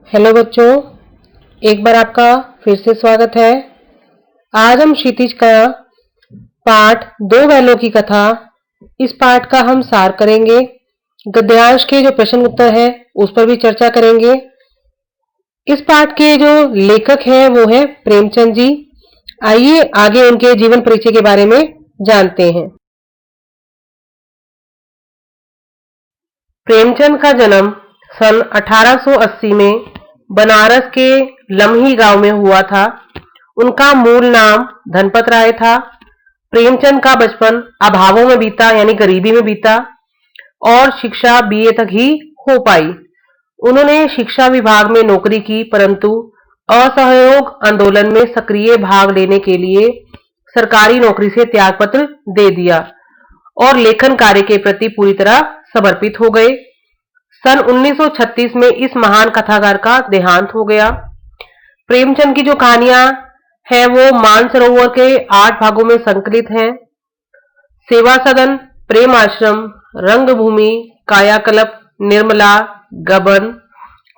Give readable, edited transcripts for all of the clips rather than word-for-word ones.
Hello बच्चों, एक बार आपका फिर से स्वागत है। आज हम क्षितिज का पाठ दो बैलों की कथा, इस पाठ का हम सार करेंगे। गद्यांश के जो प्रश्न उत्तर है उस पर भी चर्चा करेंगे। इस पाठ के जो लेखक हैं वो है प्रेमचंद जी। आइए आगे उनके जीवन परिचय के बारे में जानते हैं। प्रेमचंद का जन्म सन 1880 में बनारस के लम्ही गांव में हुआ था। उनका मूल नाम धनपत राय था। प्रेमचंद का बचपन अभावों में बीता, यानी गरीबी में बीता, और शिक्षा बीए तक ही हो पाई। उन्होंने शिक्षा विभाग में नौकरी की, परंतु असहयोग आंदोलन में सक्रिय भाग लेने के लिए सरकारी नौकरी से त्यागपत्र दे दिया और लेखन कार्य के प्रति पूरी तरह समर्पित हो गए। सन 1936 में इस महान कथाकार का देहांत हो गया। प्रेमचंद की जो कहानियां हैं वो मानसरोवर के 8 भागों में संकलित हैं। सेवा सदन, प्रेम आश्रम, रंगभूमि, कायाकल्प, निर्मला, गबन,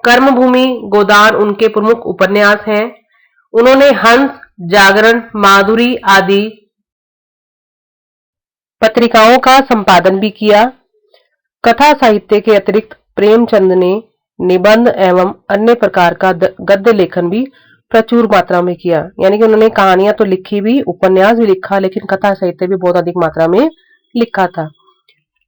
कर्मभूमि, गोदान उनके प्रमुख उपन्यास हैं। उन्होंने हंस, जागरण, माधुरी आदि पत्रिकाओं का संपादन भी किया। कथा साहित्य के अतिरिक्त प्रेमचंद ने निबंध एवं अन्य प्रकार का गद्य लेखन भी प्रचुर मात्रा में किया। यानी कि उन्होंने कहानियां तो लिखी भी, उपन्यास भी लिखा, लेकिन कथा साहित्य भी बहुत अधिक मात्रा में लिखा था।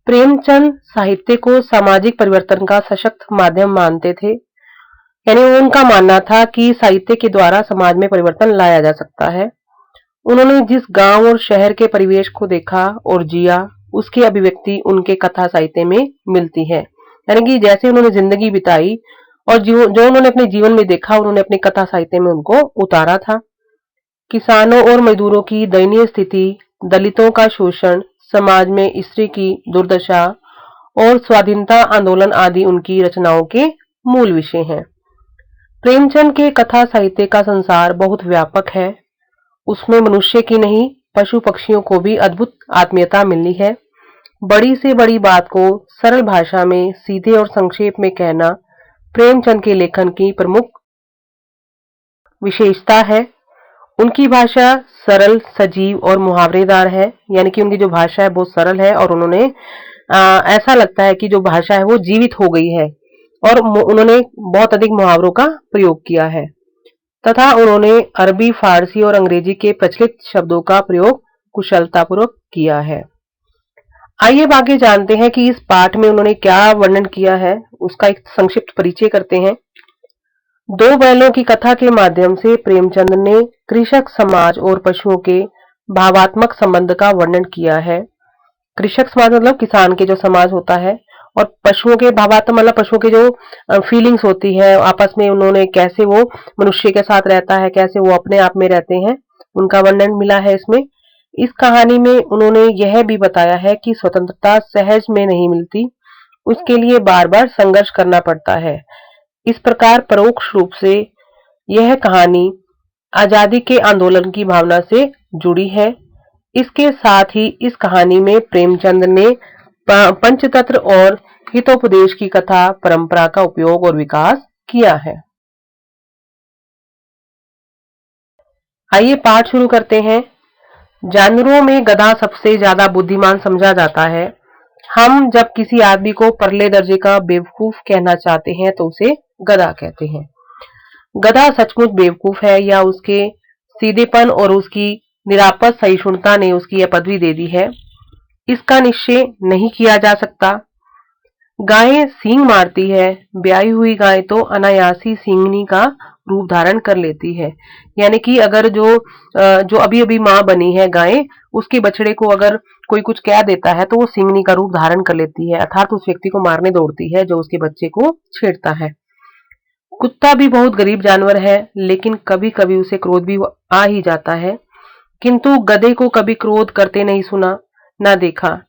प्रेमचंद साहित्य को सामाजिक परिवर्तन का सशक्त माध्यम मानते थे। यानी उनका मानना था कि साहित्य के द्वारा समाज में परिवर्तन लाया जा सकता है। उन्होंने जिस गांव और शहर के परिवेश को देखा और जिया, उसकी अभिव्यक्ति उनके कथा साहित्य में मिलती है। यानी कि जैसे उन्होंने जिंदगी बिताई और जो उन्होंने अपने जीवन में देखा, उन्होंने अपनी कथा साहित्य में उनको उतारा था। किसानों और मजदूरों की दयनीय स्थिति, दलितों का शोषण, समाज में स्त्री की दुर्दशा और स्वाधीनता आंदोलन आदि उनकी रचनाओं के मूल विषय हैं। प्रेमचंद के कथा साहित्य का संसार बहुत व्यापक है। उसमें मनुष्य की नहीं, पशु पक्षियों को भी अद्भुत आत्मीयता मिली है। बड़ी से बड़ी बात को सरल भाषा में सीधे और संक्षेप में कहना प्रेमचंद के लेखन की प्रमुख विशेषता है। उनकी भाषा सरल, सजीव और मुहावरेदार है। यानी कि उनकी जो भाषा है बहुत सरल है और उन्होंने ऐसा लगता है कि जो भाषा है वो जीवित हो गई है, और उन्होंने बहुत अधिक मुहावरों का प्रयोग किया है तथा उन्होंने अरबी, फारसी और अंग्रेजी के प्रचलित शब्दों का प्रयोग कुशलतापूर्वक किया है। आइए अब आगे जानते हैं कि इस पाठ में उन्होंने क्या वर्णन किया है, उसका एक संक्षिप्त परिचय करते हैं। दो बैलों की कथा के माध्यम से प्रेमचंद ने कृषक समाज और पशुओं के भावात्मक संबंध का वर्णन किया है। कृषक समाज मतलब किसान के जो समाज होता है, और पशुओं के भावात्मक मतलब पशुओं के जो फीलिंग्स होती है आपस में, उन्होंने कैसे वो मनुष्य के साथ रहता है, कैसे वो अपने आप में रहते हैं, उनका वर्णन मिला है इसमें। इस कहानी में उन्होंने यह भी बताया है कि स्वतंत्रता सहज में नहीं मिलती, उसके लिए बार बार संघर्ष करना पड़ता है। इस प्रकार परोक्ष रूप से यह कहानी आजादी के आंदोलन की भावना से जुड़ी है। इसके साथ ही इस कहानी में प्रेमचंद ने पंचतंत्र और हितोपदेश की कथा परंपरा का उपयोग और विकास किया है। आइए पाठ शुरू करते हैं। जानवरों में गधा सबसे ज्यादा बुद्धिमान समझा जाता है। हम जब किसी आदमी को परले दर्जे का बेवकूफ कहना चाहते हैं तो उसे गधा कहते हैं। गधा सचमुच बेवकूफ है या उसके सीधेपन और उसकी निरापद सहिष्णुता ने उसकी यह पदवी दे दी है, इसका निश्चय नहीं किया जा सकता। गायें सींग मारती है, ब्याई हुई गाय तो अनायासी सींगनी का रूप धारण कर लेती है। यानी कि अगर जो अभी अभी माँ बनी है गाय, उसके बछड़े को अगर कोई कुछ कह देता है तो वो सींगनी का रूप धारण कर लेती है, अर्थात उस व्यक्ति को मारने दौड़ती है जो उसके बच्चे को छेड़ता है। कुत्ता भी बहुत गरीब जानवर है, लेकिन कभी कभी उसे क्रोध भी आ ही जाता है, किंतु गधे को कभी क्रोध करते नहीं सुना ना देखा।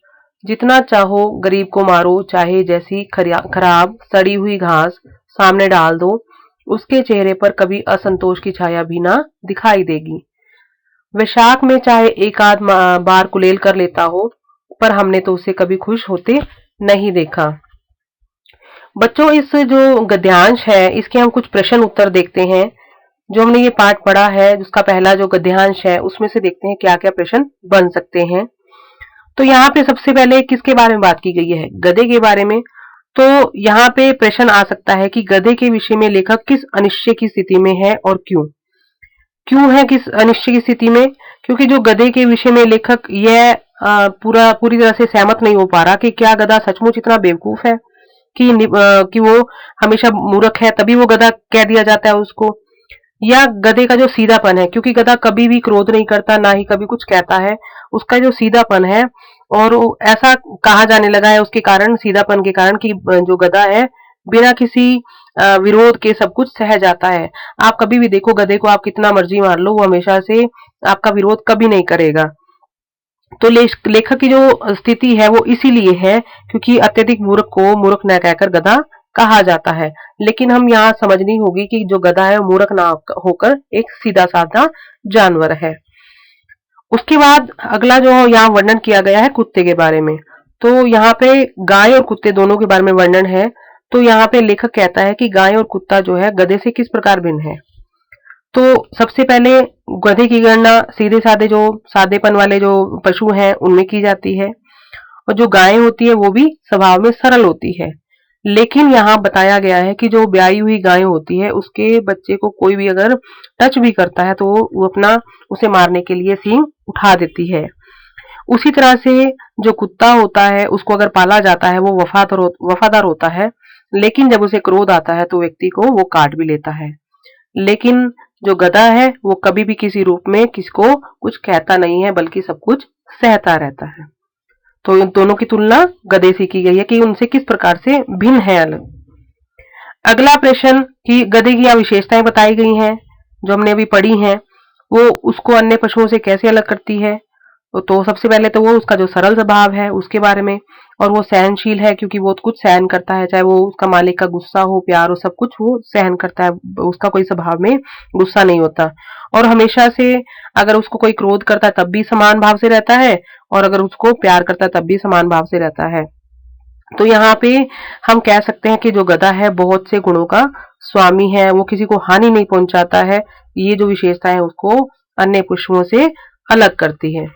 जितना चाहो गरीब को मारो, चाहे जैसी खराब सड़ी हुई घास सामने डाल दो, उसके चेहरे पर कभी असंतोष की छाया भी ना दिखाई देगी। वैशाख में चाहे एक आध बार कुलेल कर लेता हो, पर हमने तो उसे कभी खुश होते नहीं देखा। बच्चों, इस जो गद्यांश है इसके हम कुछ प्रश्न उत्तर देखते हैं। जो हमने ये पाठ पढ़ा है, जिसका पहला जो गद्यांश है उसमें से देखते हैं क्या क्या प्रश्न बन सकते हैं। तो यहाँ पे सबसे पहले किसके बारे में बात की गई है? गधे के बारे में। तो यहाँ पे प्रश्न आ सकता है कि गधे के विषय में लेखक किस अनिश्चय की स्थिति में है और क्यों? क्यों है किस अनिश्चय की स्थिति में? क्योंकि जो गधे के विषय में लेखक यह पूरी तरह से सहमत नहीं हो पा रहा कि क्या गधा सचमुच इतना बेवकूफ है कि वो हमेशा मूर्ख है, तभी वो गधा कह दिया जाता है उसको। या गधे का जो सीधापन है, क्योंकि गधा कभी भी क्रोध नहीं करता, ना ही कभी कुछ कहता है। उसका जो सीधापन है, और ऐसा कहा जाने लगा है उसके कारण, सीधापन के कारण, कि जो गधा है बिना किसी विरोध के सब कुछ सह जाता है। आप कभी भी देखो गधे को, आप कितना मर्जी मार लो, वो हमेशा से आपका विरोध कभी नहीं करेगा। तो लेखक की जो स्थिति है वो इसीलिए है क्योंकि अत्यधिक मूर्ख को मूर्ख न कहकर गधा कहा जाता है। लेकिन हम यहाँ समझनी होगी कि जो गधा है वो मूर्ख ना होकर एक सीधा साधा जानवर है। उसके बाद अगला जो यहाँ वर्णन किया गया है कुत्ते के बारे में। तो यहाँ पे गाय और कुत्ते दोनों के बारे में वर्णन है। तो यहाँ पे लेखक कहता है कि गाय और कुत्ता जो है गधे से किस प्रकार भिन्न है। तो सबसे पहले गधे की गणना सीधे साधे जो सादेपन वाले जो पशु हैं उनमें की जाती है, और जो गाय होती है वो भी स्वभाव में सरल होती है। लेकिन यहाँ बताया गया है कि जो ब्याई हुई गाय होती है उसके बच्चे को कोई भी अगर टच भी करता है तो वो अपना उसे मारने के लिए सींग उठा देती है। उसी तरह से जो कुत्ता होता है उसको अगर पाला जाता है वो वफादार होता है, लेकिन जब उसे क्रोध आता है तो व्यक्ति को वो काट भी लेता है। लेकिन जो गधा है वो कभी भी किसी रूप में किसी को कुछ कहता नहीं है, बल्कि सब कुछ सहता रहता है। तो इन दोनों की तुलना गधे से की गई है कि उनसे किस प्रकार से भिन्न है अलग। अगला प्रश्न कि गधे की क्या विशेषताएं बताई गई हैं जो हमने अभी पढ़ी हैं, वो उसको अन्य पशुओं से कैसे अलग करती है। तो सबसे पहले तो वो उसका जो सरल स्वभाव है उसके बारे में, और वो सहनशील है क्योंकि वो कुछ सहन करता है, चाहे वो उसका मालिक का गुस्सा हो, प्यार हो, सब कुछ वो सहन करता है। उसका कोई स्वभाव में गुस्सा नहीं होता, और हमेशा से अगर उसको कोई क्रोध करता है तब भी समान भाव से रहता है, और अगर उसको प्यार करता है तब भी समान भाव से रहता है। तो यहाँ पे हम कह सकते हैं कि जो गधा है बहुत से गुणों का स्वामी है, वो किसी को हानि नहीं पहुंचाता है। ये जो विशेषता है उसको अन्य पशुओं से अलग करती है।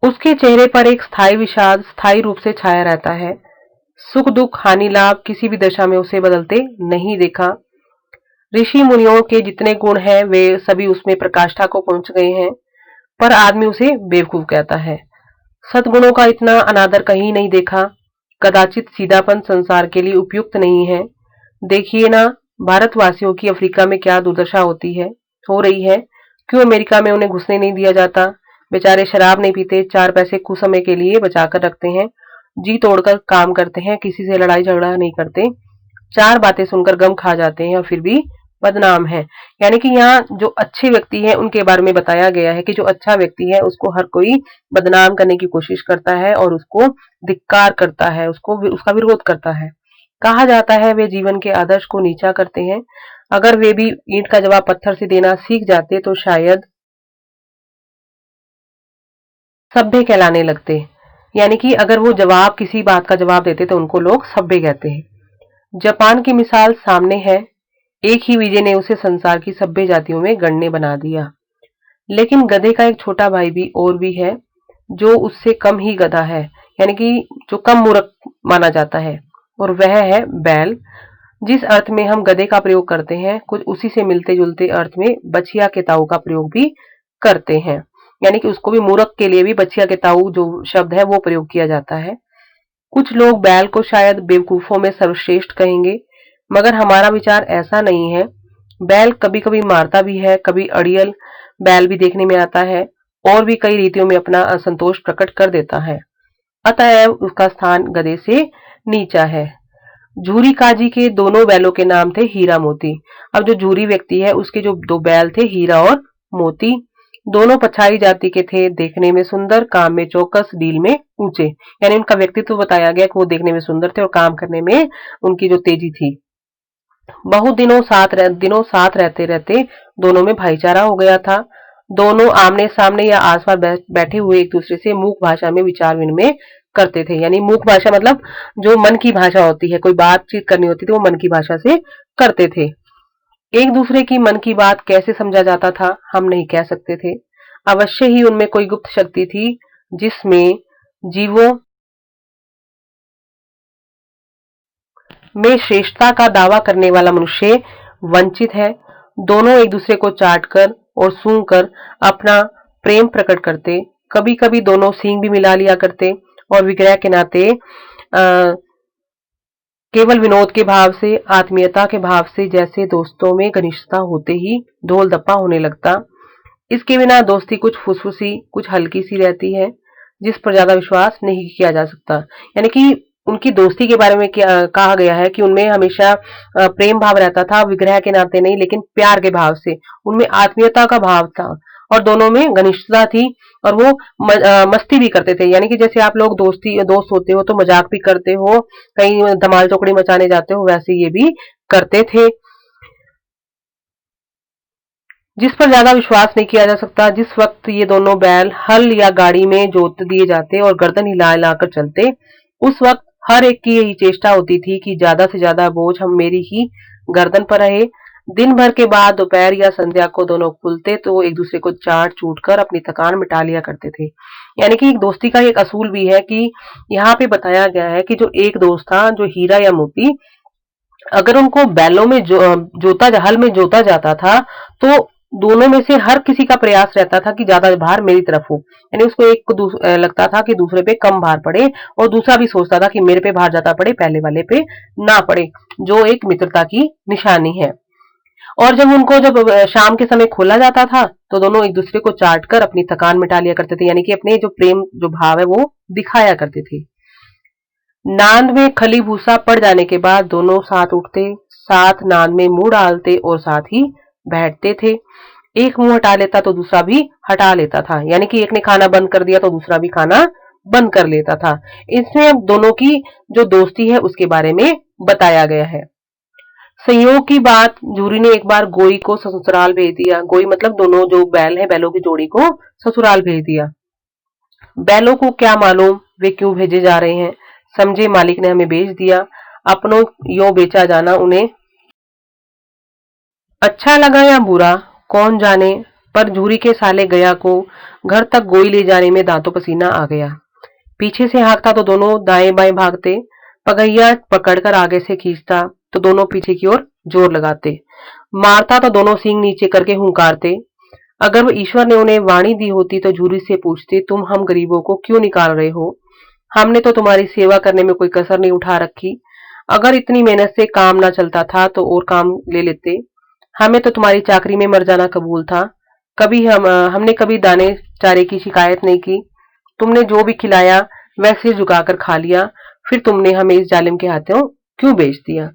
उसके चेहरे पर एक स्थायी विषाद स्थायी रूप से छाया रहता है। सुख दुख हानि लाभ किसी भी दशा में उसे बदलते नहीं देखा। ऋषि मुनियों के जितने गुण हैं वे सभी उसमें प्रकाष्ठा को पहुंच गए हैं, पर आदमी उसे बेवकूफ कहता है। सद्गुणों का इतना अनादर कहीं नहीं देखा। कदाचित सीधापन संसार के लिए उपयुक्त नहीं है। देखिए ना, भारतवासियों की अफ्रीका में क्या दुर्दशा हो रही है। क्यों अमेरिका में उन्हें घुसने नहीं दिया जाता। बेचारे शराब नहीं पीते, चार पैसे कुछ समय के लिए बचा कर रखते हैं, जी तोड़कर काम करते हैं, किसी से लड़ाई झगड़ा नहीं करते, चार बातें सुनकर गम खा जाते हैं और फिर भी बदनाम है। यानी कि यहाँ जो अच्छे व्यक्ति है उनके बारे में बताया गया है कि जो अच्छा व्यक्ति है उसको हर कोई बदनाम करने की कोशिश करता है और उसको धिक्कार करता है, उसको उसका विरोध करता है। कहा जाता है वे जीवन के आदर्श को नीचा करते हैं। अगर वे भी ईंट का जवाब पत्थर से देना सीख जाते तो शायद सभ्य कहलाने लगते। यानी कि अगर वो जवाब किसी बात का जवाब देते तो उनको लोग सभ्य कहते हैं। जापान की मिसाल सामने है। एक ही विजय ने उसे संसार की सभ्य जातियों में गण्य बना दिया। लेकिन गधे का एक छोटा भाई भी और भी है जो उससे कम ही गधा है, यानी कि जो कम मूर्ख माना जाता है, और वह है बैल। जिस अर्थ में हम गधे का प्रयोग करते हैं कुछ उसी से मिलते जुलते अर्थ में बछिया के ताऊ का प्रयोग भी करते हैं। यानी कि उसको भी मूर्ख के लिए भी बछिया के ताऊ जो शब्द है वो प्रयोग किया जाता है। कुछ लोग बैल को शायद बेवकूफों में सर्वश्रेष्ठ कहेंगे, मगर हमारा विचार ऐसा नहीं है। बैल कभी कभी मारता भी है, कभी अड़ियल बैल भी देखने में आता है, और भी कई रीतियों में अपना असंतोष प्रकट कर देता है। अतएव उसका स्थान गधे से नीचा है। झूरी काजी के दोनों बैलों के नाम थे हीरा मोती। अब जो झूरी व्यक्ति है उसके जो दो बैल थे हीरा और मोती, दोनों पछाड़ी जाति के थे, देखने में सुंदर, काम में चौकस, डील में ऊंचे। यानी उनका व्यक्तित्व तो बताया गया कि वो देखने में सुंदर थे और काम करने में उनकी जो तेजी थी। बहुत दिनों साथ रहते रहते दोनों में भाईचारा हो गया था। दोनों आमने सामने या आसपास बैठे हुए एक दूसरे से मूक भाषा में विचार विनिमय करते थे। यानी मूक भाषा मतलब जो मन की भाषा होती है, कोई बातचीत करनी होती थी वो मन की भाषा से करते थे। एक दूसरे की मन की बात कैसे समझा जाता था हम नहीं कह सकते थे। अवश्य ही उनमें कोई गुप्त शक्ति थी जिसमें जीवों में श्रेष्ठता का दावा करने वाला मनुष्य वंचित है। दोनों एक दूसरे को चाटकर और सूंघकर अपना प्रेम प्रकट करते। कभी कभी दोनों सींग भी मिला लिया करते और विग्रह के नाते केवल विनोद के भाव से, आत्मीयता के भाव से, जैसे दोस्तों में घनिष्ठता होते ही ढोल दप्पा होने लगता। इसके बिना दोस्ती कुछ फुसफुसी, कुछ हल्की सी रहती है, जिस पर ज्यादा विश्वास नहीं किया जा सकता। यानी कि उनकी दोस्ती के बारे में क्या कहा गया है कि उनमें हमेशा प्रेम भाव रहता था, विग्रह के नाते नहीं लेकिन प्यार के भाव से। उनमें आत्मीयता का भाव था और दोनों में घनिष्ठता थी और वो मस्ती भी करते थे। यानी कि जैसे आप लोग दोस्त होते हो तो मजाक भी करते हो, कहीं धमाल चौकड़ी मचाने जाते हो, वैसे ये भी करते थे। जिस पर ज्यादा विश्वास नहीं किया जा सकता। जिस वक्त ये दोनों बैल हल या गाड़ी में जोत दिए जाते और गर्दन हिला हिलाकर चलते, उस वक्त हर एक की यही चेष्टा होती थी कि ज्यादा से ज्यादा बोझ हम मेरी ही गर्दन पर रहे। दिन भर के बाद दोपहर या संध्या को दोनों खुलते तो एक दूसरे को चाट चूट कर अपनी थकान मिटा लिया करते थे। यानी कि एक दोस्ती का एक असूल भी है कि यहाँ पे बताया गया है कि जो एक दोस्त था, जो हीरा या मोती, अगर उनको बैलों में हल में जोता जाता था तो दोनों में से हर किसी का प्रयास रहता था कि ज्यादा भार मेरी तरफ हो। यानी उसको एक को लगता था कि दूसरे पे कम भार पड़े और दूसरा भी सोचता था कि मेरे पे भार ज्यादा पड़े, पहले वाले पे ना पड़े, जो एक मित्रता की निशानी है। और जब शाम के समय खोला जाता था तो दोनों एक दूसरे को चाट कर अपनी थकान मिटा लिया करते थे। यानी कि अपने जो प्रेम जो भाव है वो दिखाया करते थे। नांद में खली भूसा पड़ जाने के बाद दोनों साथ उठते, साथ नांद में मुंह डालते और साथ ही बैठते थे। एक मुंह हटा लेता तो दूसरा भी हटा लेता था। यानी कि एक ने खाना बंद कर दिया तो दूसरा भी खाना बंद कर लेता था। इसमें अब दोनों की जो दोस्ती है उसके बारे में बताया गया है। संयोग की बात, जूरी ने एक बार गोई को ससुराल भेज दिया। गोई मतलब दोनों जो बैल है, बैलों की जोड़ी को ससुराल भेज दिया। बैलों को क्या मालूम वे क्यों भेजे जा रहे हैं, समझे मालिक ने हमें भेज दिया। अपनों यो बेचा जाना उन्हें अच्छा लगा या बुरा कौन जाने, पर झूरी के साले गया को घर तक गोई ले जाने में दांतों पसीना आ गया। पीछे से हाँकता तो दोनों दाएं बाएं भागते, पगैया पकड़कर आगे से खींचता तो दोनों पीछे की ओर जोर लगाते, मारता तो दोनों सींग नीचे करके हुंकारते। अगर वो ईश्वर ने उन्हें वाणी दी होती तो झूरी से पूछते, तुम हम गरीबों को क्यों निकाल रहे हो? हमने तो तुम्हारी सेवा करने में कोई कसर नहीं उठा रखी। अगर इतनी मेहनत से काम ना चलता था तो और काम ले लेते। हमें तो तुम्हारी चाकरी में मर जाना कबूल था। हमने कभी दाने चारे की शिकायत नहीं की। तुमने जो भी खिलाया वह सिर झुकाकर खा लिया, फिर तुमने हमें इस जालिम के हाथों क्यों बेच दिया?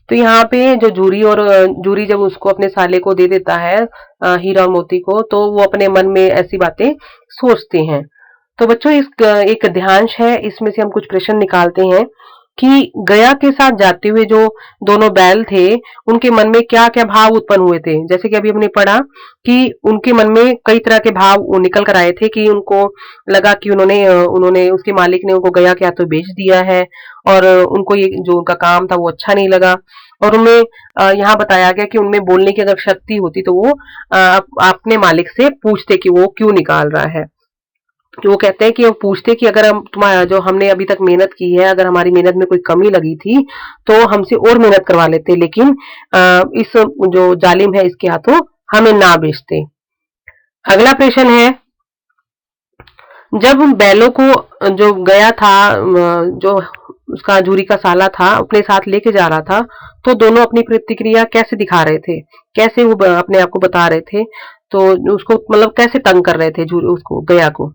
तो यहाँ पे जो जूरी जब उसको अपने साले को दे देता है, हीरा और मोती को, तो वो अपने मन में ऐसी बातें सोचते हैं। तो बच्चों एक ध्यांश है, इसमें से हम कुछ प्रश्न निकालते हैं कि गया के साथ जाते हुए जो दोनों बैल थे उनके मन में क्या क्या भाव उत्पन्न हुए थे। जैसे कि अभी हमने पढ़ा कि उनके मन में कई तरह के भाव निकल कर आए थे कि उनको लगा कि उन्होंने उसके मालिक ने उनको गया के हाथों बेच दिया है और उनको ये जो उनका काम था वो अच्छा नहीं लगा। और उनमें यहाँ बताया गया कि उनमें बोलने की अगर शक्ति होती तो वो अपने मालिक से पूछते कि वो क्यों निकाल रहा है। तो वो कहते हैं कि वो पूछते कि अगर हम तुम्हारा जो हमने अभी तक मेहनत की है, अगर हमारी मेहनत में कोई कमी लगी थी तो हमसे और मेहनत करवा लेते, लेकिन इस जो जालिम है इसके हाथों हमें ना बेचते। अगला प्रश्न है, जब बैलों को जो गया था, जो उसका जूरी का साला था अपने साथ लेके जा रहा था, तो दोनों अपनी प्रतिक्रिया कैसे दिखा रहे थे, कैसे वो अपने आप को बता रहे थे, तो उसको मतलब कैसे तंग कर रहे थे उसको गया को।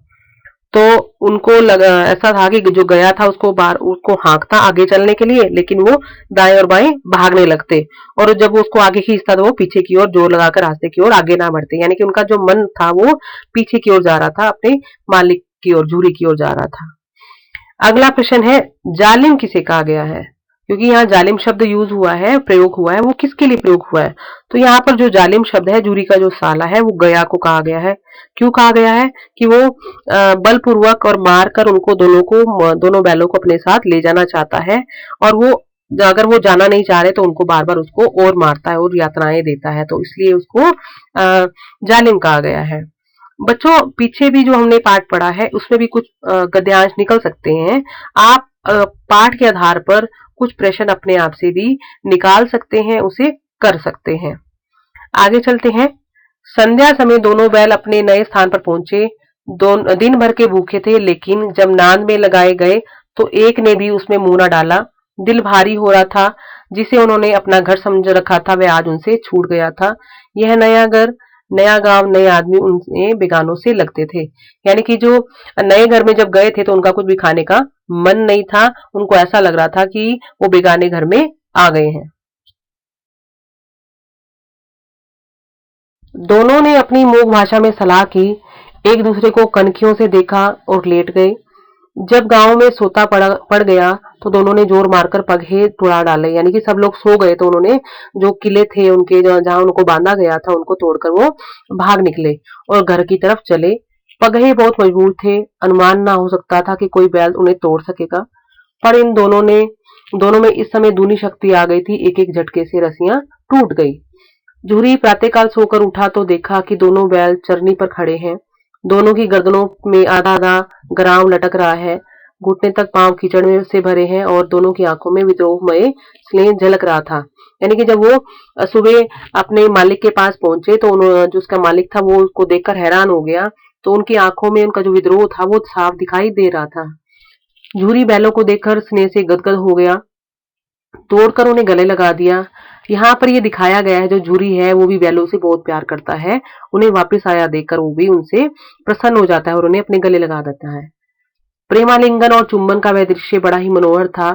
तो उनको लगा ऐसा था कि जो गया था उसको हाँकता आगे चलने के लिए, लेकिन वो दाएं और बाएं भागने लगते और जब वो उसको आगे खींचता तो वो पीछे की ओर जोर लगाकर रास्ते की ओर आगे ना बढ़ते। यानी कि उनका जो मन था वो पीछे की ओर जा रहा था, अपने मालिक की ओर, जूरी की ओर जा रहा था। अगला प्रश्न है, जालिम किसे कहा गया है? क्योंकि यहाँ जालिम शब्द यूज हुआ है, प्रयोग हुआ है, वो किसके लिए प्रयोग हुआ है? तो यहाँ पर जो जालिम शब्द है, जूरी का जो साला है, वो गया को कहा गया है। क्यों कहा गया है? कि वो बलपूर्वक और मार कर उनको दोनों को, दोनों बैलों को अपने साथ ले जाना चाहता है, और वो अगर वो जाना नहीं चाह रहे तो उनको बार बार उसको और मारता है और यातनाएं देता है, तो इसलिए उसको जालिम कहा गया है। बच्चों, पीछे भी जो हमने पाठ पढ़ा है उसमें भी कुछ गद्यांश निकल सकते हैं। आप पाठ के आधार पर कुछ प्रश्न अपने आप से भी निकाल सकते हैं, उसे कर सकते हैं। आगे चलते हैं। संध्या समय दोनों बैल अपने नए स्थान पर पहुंचे। दिन भर के भूखे थे, लेकिन जब नांद में लगाए गए तो एक ने भी उसमें मुंह न डाला। दिल भारी हो रहा था। जिसे उन्होंने अपना घर समझ रखा था, वह आज उनसे छूट गया था। यह नया घर, नया गांव, नए आदमी उनसे बेगानों से लगते थे। यानी कि जो नए घर में जब गए थे तो उनका कुछ भी खाने का मन नहीं था। उनको ऐसा लग रहा था कि वो बेगाने घर में आ गए हैं। दोनों ने अपनी मूक भाषा में सलाह की। एक दूसरे को कनखियों से देखा और लेट गए। जब गांव में सोता पड़ गया तो दोनों ने जोर मारकर पगहे तुड़ा डाले। यानी कि सब लोग सो गए तो उन्होंने जो किले थे उनके, जहां उनको बांधा गया था, उनको तोड़कर वो भाग निकले और घर की तरफ चले। पगहे बहुत मजबूत थे। अनुमान ना हो सकता था कि कोई बैल उन्हें तोड़ सकेगा। पर इन दोनों में इस समय दूनी शक्ति आ गई थी। एक एक झटके से रस्सियां टूट गई। जूरी प्रातःकाल सोकर उठा तो देखा कि दोनों बैल चरनी पर खड़े हैं। दोनों की गर्दनों में आधा आधा गराव लटक रहा है। घुटने तक पांव कीचड़ में से भरे हैं और दोनों की आंखों में विद्रोहमय स्नेह झलक रहा था। यानी कि जब वो सुबह अपने मालिक के पास पहुंचे तो जो उसका मालिक था वो उसको देखकर हैरान हो गया। तो उनकी आंखों में उनका जो विद्रोह था वो साफ दिखाई दे रहा था। जूरी बैलों को देखकर स्नेह से गदगद हो गया। तोड़कर उन्हें गले लगा दिया। यहाँ पर ये दिखाया गया है, जो जूरी है वो भी बैलों से बहुत प्यार करता है। उन्हें वापस आया देखकर वो भी उनसे प्रसन्न हो जाता है और उन्हें अपने गले लगा देता है। प्रेमालिंगन और चुंबन का वह दृश्य बड़ा ही मनोहर था।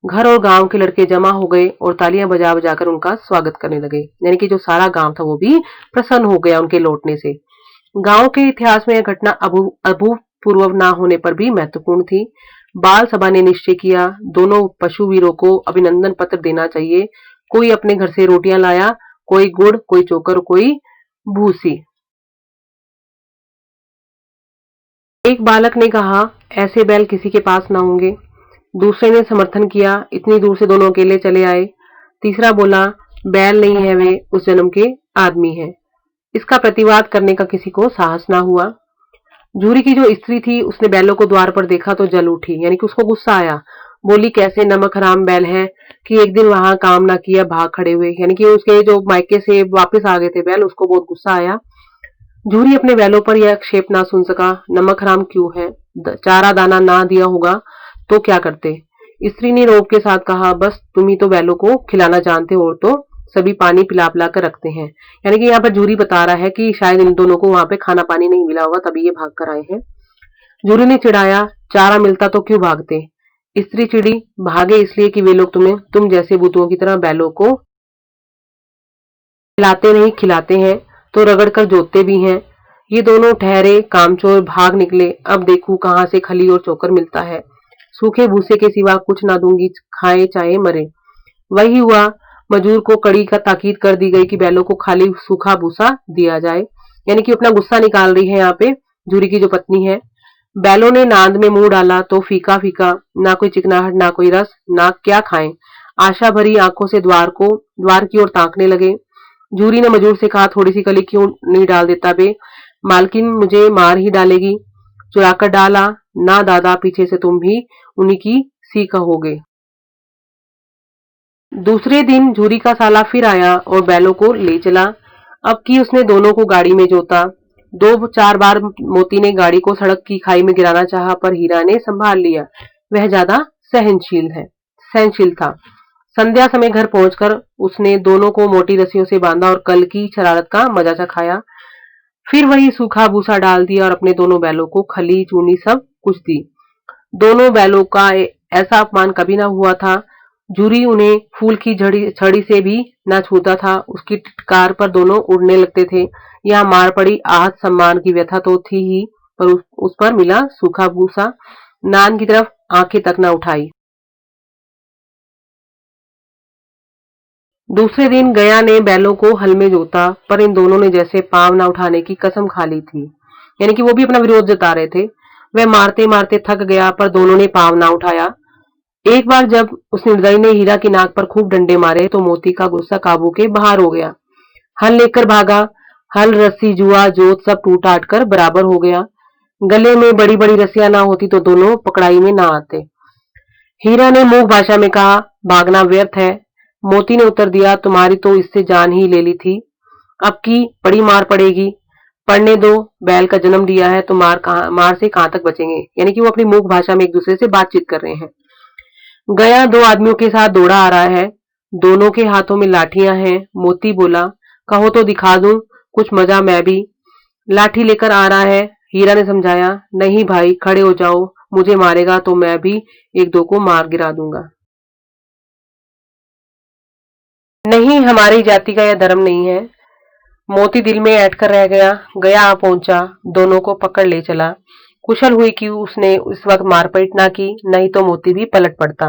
घर और गांव के लड़के जमा हो गए और तालियां बजा बजाकर उनका स्वागत करने लगे। यानी कि जो सारा गांव था वो भी प्रसन्न हो गया उनके लौटने से। गांव के इतिहास में यह घटना अभूतपूर्व न होने पर भी महत्वपूर्ण थी। बाल सभा ने निश्चय किया, दोनों पशु वीरों को अभिनंदन पत्र देना चाहिए। कोई अपने घर से रोटियां लाया, कोई गुड़, कोई चोकर, कोई भूसी। एक बालक ने कहा, ऐसे बैल किसी के पास ना होंगे। दूसरे ने समर्थन किया, इतनी दूर से दोनों अकेले चले आए। तीसरा बोला, बैल नहीं है, वे उस जन्म के आदमी हैं। इसका प्रतिवाद करने का किसी को साहस ना हुआ। जूरी की जो स्त्री थी उसने बैलों को द्वार पर देखा तो जल उठी। यानी कि उसको गुस्सा आया। बोली, कैसे नमक हराम बैल है कि एक दिन वहां काम ना किया, भाग खड़े हुए। यानी कि उसके जो मायके से वापस आ गए थे बैल, उसको बहुत गुस्सा आया। जूरी अपने बैलों पर यह आक्षेप ना सुन सका। नमक हराम क्यों है? चारा दाना ना दिया होगा तो क्या करते? स्त्री ने रोब के साथ कहा, बस तुम ही तो बैलों को खिलाना जानते हो, और तो सभी पानी पिला पिला कर रखते हैं। यानी कि यहाँ पर जूरी बता रहा है कि शायद इन दोनों को वहां पे खाना पानी नहीं मिला होगा, तभी ये भाग कर आए हैं। जूरी ने चिढ़ाया, चारा मिलता तो क्यों भागते? स्त्री चिड़ी, भागे इसलिए कि वे लोग तुम जैसे बुतुओं की तरह बैलों को खिलाते नहीं, खिलाते हैं तो रगड़ कर जोतते भी हैं। ये दोनों ठहरे कामचोर भाग निकले। अब देखूं कहां से खली और चोकर मिलता है। सूखे भूसे के सिवा कुछ ना दूंगी, खाए चाहे मरे। वही हुआ। मजूर को कड़ी का ताकीद कर दी गई कि बैलों को खाली सूखा भूसा दिया जाए। यानी कि अपना गुस्सा निकाल रही है यहाँ पे जूरी की जो पत्नी है। बैलों ने नांद में मुंह डाला तो फीका फीका, ना कोई चिकनाहट, ना कोई रस, ना क्या खाएं। आशा भरी आंखों से द्वार की ओर ताकने लगे। जूरी ने मजूर से कहा, थोड़ी सी कली क्यों नहीं डाल देता बे? मालकिन मुझे मार ही डालेगी। चुराकर डाला ना दादा, पीछे से तुम भी उन्हीं की सी कहोगे। दूसरे दिन जूरी का साला फिर आया और बैलों को ले चला। अब की उसने दोनों को गाड़ी में जोता। दो चार बार मोती ने गाड़ी को सड़क की खाई में गिराना चाहा, पर हीरा ने संभाल लिया। वह ज्यादा सहनशील था। संध्या समय घर पहुंचकर उसने दोनों को मोटी रस्सियों से बांधा और कल की शरारत का मजा चखाया। फिर वही सूखा भूसा डाल दिया और अपने दोनों बैलों को खली चूनी सब कुछ दी। दोनों बैलों का ऐसा अपमान कभी ना हुआ था। जूरी उन्हें फूल की छड़ी से भी न छूता था। उसकी टिटकार पर दोनों उड़ने लगते थे। यहाँ मार पड़ी, आहत सम्मान की व्यथा तो थी ही, पर उस पर मिला सूखा भूसा। नान की तरफ आंखें तक न उठाई। दूसरे दिन गया ने बैलों को हल में जोता, पर इन दोनों ने जैसे पांव न उठाने की कसम खा ली थी। यानी कि वो भी अपना विरोध जता रहे थे। वह मारते मारते थक गया, पर दोनों ने पांव ना उठाया। एक बार जब उस निर्दयी ने हीरा की नाक पर खूब डंडे मारे तो मोती का गुस्सा काबू के बाहर हो गया। हल लेकर भागा। हल, रस्सी, जुआ, जोत सब टूट टाट कर बराबर हो गया। गले में बड़ी बड़ी रस्सियां ना होती तो दोनों पकड़ाई में ना आते। हीरा ने मूक भाषा में कहा, भागना व्यर्थ है। मोती ने उत्तर दिया, तुम्हारी तो इससे जान ही ले ली थी, अब की बड़ी मार पड़ेगी। पढ़ने दो, बैल का जन्म दिया है तो मार से कहां तक बचेंगे। यानी कि वो अपनी मूक भाषा में एक दूसरे से बातचीत कर रहे हैं। गया दो आदमियों के साथ दौड़ा आ रहा है। दोनों के हाथों में लाठियां हैं। मोती बोला, कहो तो दिखा दूं कुछ मजा मैं भी। लाठी लेकर आ रहा है। हीरा ने समझाया, नहीं भाई, खड़े हो जाओ, मुझे मारेगा तो मैं भी एक दो को मार गिरा दूंगा। नहीं, हमारी जाति का यह धर्म नहीं है। मोती दिल में ऐंठ कर रह गया। गया आ पहुंचा, दोनों को पकड़ ले चला। कुशल हुई कि उसने उस वक्त मारपीट ना की, नहीं तो मोती भी पलट पड़ता।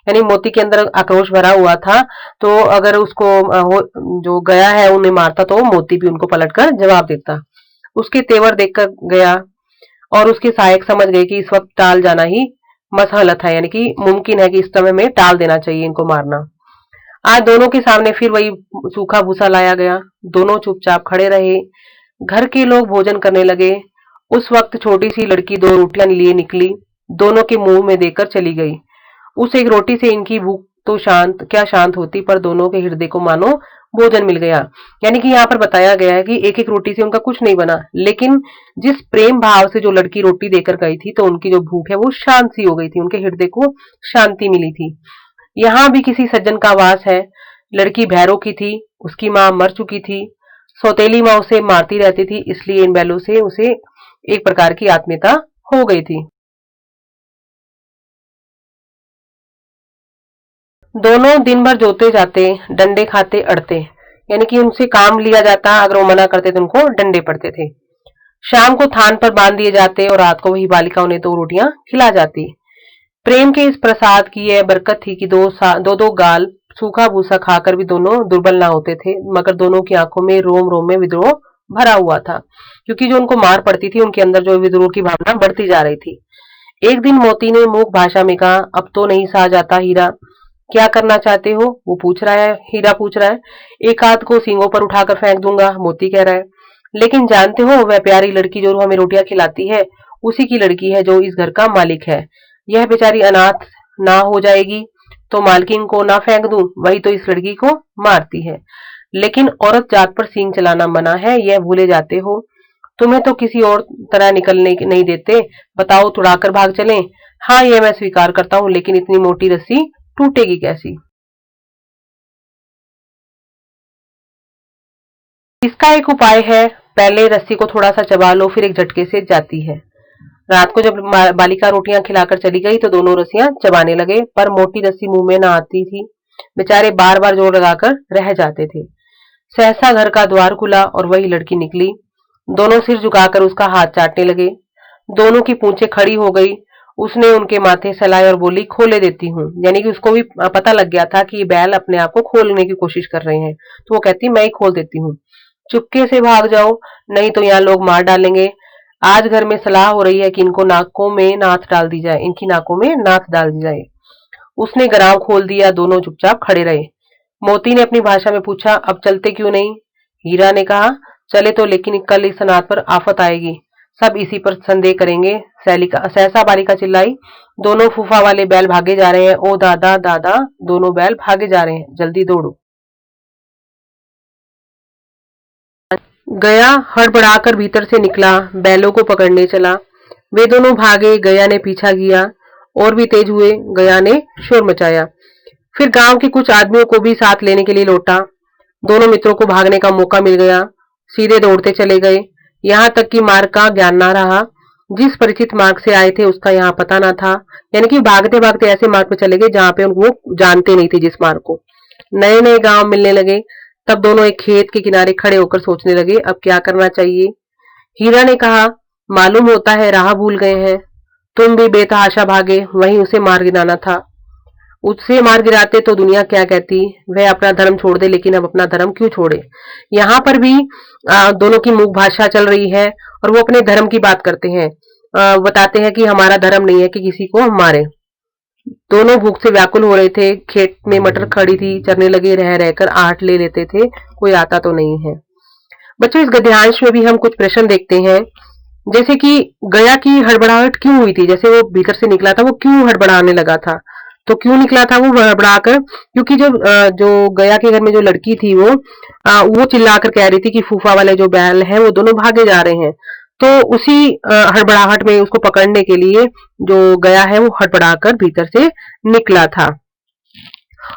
यानी मोती के अंदर आक्रोश भरा हुआ था, तो अगर उसको जो गया है उन्हें मारता तो मोती भी उनको पलट कर जवाब देता। उसके तेवर देखकर गया और उसके सहायक समझ गए कि इस वक्त टाल जाना ही मसहलत है, यानी कि मुमकिन है कि इस समय में टाल देना चाहिए इनको मारना। आज दोनों के सामने फिर वही सूखा भूसा लाया गया। दोनों चुपचाप खड़े रहे। घर के लोग भोजन करने लगे। उस वक्त छोटी सी लड़की दो रोटियां लिए निकली, दोनों के मुंह में देकर चली गई। उस एक रोटी से इनकी भूख तो शांत होती, पर दोनों के हृदय को मानो भोजन मिल गया। यानी कि यहाँ पर बताया गया है कि एक एक रोटी से उनका कुछ नहीं बना, लेकिन जिस प्रेम भाव से जो लड़की रोटी देकर गई थी तो उनकी जो भूख है वो शांत सी हो गई थी, उनके हृदय को शांति मिली थी। यहाँ भी किसी सज्जन का वास है। लड़की भैरों की थी, उसकी माँ मर चुकी थी। सौतेली माँ उसे मारती रहती थी, इसलिए इन बैलों से उसे एक प्रकार की आत्मीयता हो गई थी। दोनों दिन भर जोते जाते, डंडे खाते अड़ते। यानी कि उनसे काम लिया जाता, अगर वो मना करते तो उनको डंडे पड़ते थे। शाम को थान पर बांध दिए जाते और रात को वही बालिका उन्हें दो रोटियां खिला जाती। प्रेम के इस प्रसाद की यह बरकत थी कि दो दो गाल सूखा भूसा खाकर भी दोनों दुर्बल ना होते थे, मगर दोनों की आंखों में रोम रोम में विद्रोह भरा हुआ था, क्योंकि जो उनको मार पड़ती थी उनके अंदर जो विद्रोह की भावना बढ़ती जा रही थी। एक दिन मोती ने मूक भाषा में कहा, अब तो नहीं सहा जाता हीरा, क्या करना चाहते हो? वो पूछ रहा है, हीरा पूछ रहा है। एक आध को सींगों पर उठाकर फेंक दूंगा, मोती कह रहा है। लेकिन जानते हो, वह प्यारी लड़की जो हमें रोटियां खिलाती है उसी की लड़की है जो इस घर का मालिक है। यह बेचारी अनाथ ना हो जाएगी तो मालकिन को ना फेंक दूं, वही तो इस लड़की को मारती है। लेकिन औरत जात पर सींग चलाना मना है, यह भूले जाते हो। तुम्हें तो किसी और तरह निकलने नहीं देते, बताओ तुड़ाकर भाग चलें? हाँ, यह मैं स्वीकार करता हूं, लेकिन इतनी मोटी रस्सी टूटेगी कैसी? इसका एक उपाय है, पहले रस्सी को थोड़ा सा चबा लो, फिर एक झटके से जाती है। रात को जब बालिका रोटियां खिलाकर चली गई तो दोनों रस्सियां चबाने लगे, पर मोटी रस्सी मुंह में ना आती थी। बेचारे बार बार जोर लगाकर रह जाते थे। सहसा घर का द्वार खुला और वही लड़की निकली। दोनों सिर झुकाकर उसका हाथ चाटने लगे। दोनों की पूंछें खड़ी हो गई। उसने उनके माथे सहलाए और बोली, खोले देती हूँ। यानी कि उसको भी पता लग गया था कि ये बैल अपने आप को खोलने की कोशिश कर रहे हैं, तो वो कहती, मैं ही खोल देती हूँ। चुपके से भाग जाओ, नहीं तो यहाँ लोग मार डालेंगे। आज घर में सलाह हो रही है कि इनको नाकों में नाथ डाल दी जाए, इनकी नाकों में नाथ डाल दी जाए। उसने गराव खोल दिया। दोनों चुपचाप खड़े रहे। मोती ने अपनी भाषा में पूछा, अब चलते क्यों नहीं? हीरा ने कहा, चले तो, लेकिन कल इस अनाथ पर आफत आएगी, सब इसी पर संदेह करेंगे। सहसा बालिका चिल्लाई, दोनों फूफा वाले बैल भागे जा रहे हैं। ओ दादा दादा, दोनों बैल भागे जा रहे हैं, जल्दी दौड़ो। गया हड़बड़ाकर भीतर से निकला, बैलों को पकड़ने चला। वे दोनों भागे, गया ने पीछा किया। और भी तेज हुए, गया ने शोर मचाया। फिर गांव के कुछ आदमियों को भी साथ लेने के लिए लौटा। दोनों मित्रों को भागने का मौका मिल गया। सीधे दौड़ते चले गए। यहाँ तक कि मार्ग का ज्ञान ना रहा। जिस परिचित मार्ग से आए थे उसका यहाँ पता ना था। यानी कि भागते भागते ऐसे मार्ग पे चले गए जहाँ पे वो जानते नहीं थे जिस मार्ग को। नए नए गांव मिलने लगे। तब दोनों एक खेत के किनारे खड़े होकर सोचने लगे, अब क्या करना चाहिए। हीरा ने कहा, मालूम होता है राह भूल गए हैं। तुम भी बेतहाशा भागे, वहीं उसे मार गिराना था। उससे मार गिराते तो दुनिया क्या कहती, वह अपना धर्म छोड़ दे, लेकिन अब अपना धर्म क्यों छोड़े। यहाँ पर भी दोनों की मुख भाषा चल रही है और वो अपने धर्म की बात करते हैं। बताते हैं कि हमारा धर्म नहीं है कि किसी को हम मारे। दोनों भूख से व्याकुल हो रहे थे, खेत में मटर खड़ी थी, चरने लगे, रह रहकर आहट ले लेते थे, कोई आता तो नहीं है। बच्चों, इस गद्यांश में भी हम कुछ प्रश्न देखते हैं, जैसे कि गया की हड़बड़ाहट क्यों हुई थी, जैसे वो भीतर से निकला था वो क्यों हड़बड़ाने लगा था। तो क्यों निकला था वो हड़बड़ाकर, क्योंकि जो गया के घर में जो लड़की थी वो चिल्लाकर कह रही थी कि फूफा वाले जो बैल है वो दोनों भागे जा रहे हैं। तो उसी हड़बड़ाहट में उसको पकड़ने के लिए जो गया है वो हड़बड़ाकर भीतर से निकला था।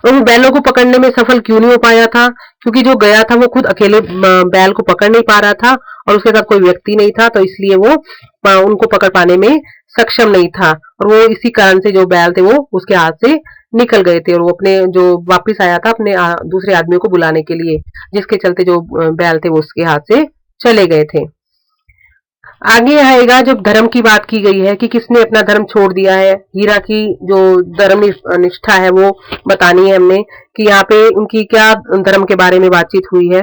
और वो बैलों को पकड़ने में सफल क्यों नहीं हो पाया था, क्योंकि जो गया था वो खुद अकेले बैल को पकड़ नहीं पा रहा था और उसके साथ कोई व्यक्ति नहीं था, तो इसलिए वो उनको पकड़ पाने में सक्षम नहीं था। और वो इसी कारण से जो बैल थे वो उसके हाथ से निकल गए थे और वो अपने जो वापिस आया था अपने दूसरे आदमियों को बुलाने के लिए, जिसके चलते जो बैल थे वो उसके हाथ से चले गए थे। आगे आएगा जब धर्म की बात की गई है कि किसने अपना धर्म छोड़ दिया है। हीरा की जो धर्म निष्ठा है वो बतानी है हमने, कि यहाँ पे उनकी क्या धर्म के बारे में बातचीत हुई है।